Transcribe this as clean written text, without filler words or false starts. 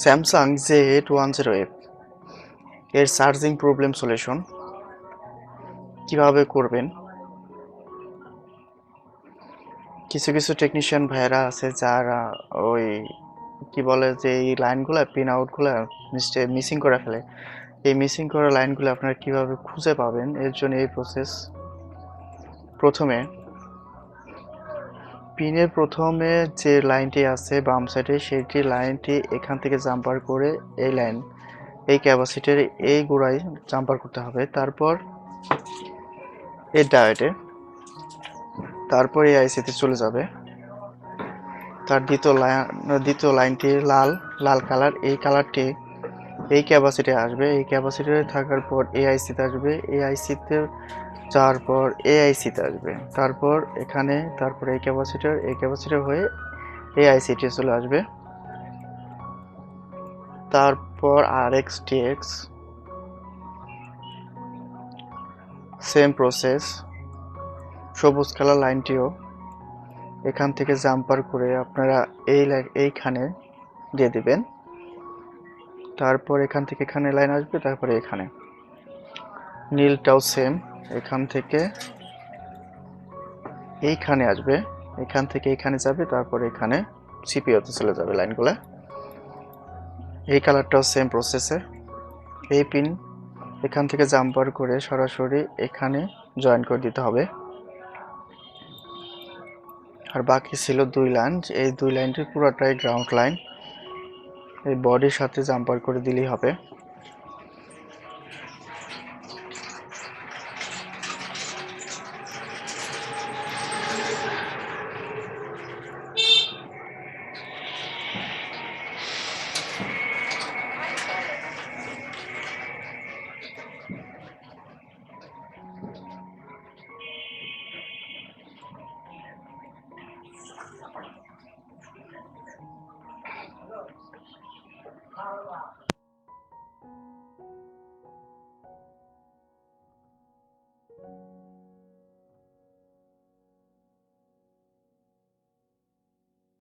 Samsung J810F এর charging problem solution কিভাবে করবেন। কিছু কিছু টেকনিশিয়ান ভাইয়েরা আছে যারা ওই কি বলে যে এই লাইনগুলো পিন আউটগুলো মিসিং করে ফেলে। এই মিসিং করা লাইনগুলো আপনারা কিভাবে খুঁজে পাবেন, এর জন্য এই প্রসেস। প্রথমে পিনের প্রথমে যে লাইনটি আছে বাম সাইডে, সেইটি লাইনটি এখান থেকে জাম্পার করে এই লাইন এই ক্যাপাসিটির এই গোড়ায় জাম্পার করতে হবে। তারপর এই ডায়োডে, তারপর এই আইসিতে চলে যাবে। তার দ্বিতীয় লাইনটি লাল লাল কালার, এই কালারটি এই ক্যাপাসিটি আসবে। এই ক্যাপাসিটিতে থাকার পর এই আইসিতে আসবে, এই আইসিতে যাওয়ার পর এই আইসিতে আসবে, তারপর এখানে, তারপর এই ক্যাপাসিটর হয়ে এই আইসিটি চলে আসবে। তারপর RX-TX সেম প্রসেস, সবুজ কালার লাইনটিও এখান থেকে জাম্পার করে আপনারা এইখানে দিয়ে দিবেন। তারপর এখান থেকে এখানে লাইন আসবে, তারপরে এখানে নীলটাও সেম, এখান থেকে এইখানে আসবে, এখান থেকে এখানে যাবে, তারপর এখানে সিপিইউতে চলে যাবে লাইনগুলো। এই কালারটাও সেম প্রসেসে, এই পিন এখান থেকে জাম্পার করে সরাসরি এখানে জয়েন করে দিতে হবে। আর বাকি ছিল দুই লাইন, এই দুই লাইনটি পুরোটাই গ্রাউন্ড লাইন, এই বডির সাথে জাম্পার করে দিলেই হবে।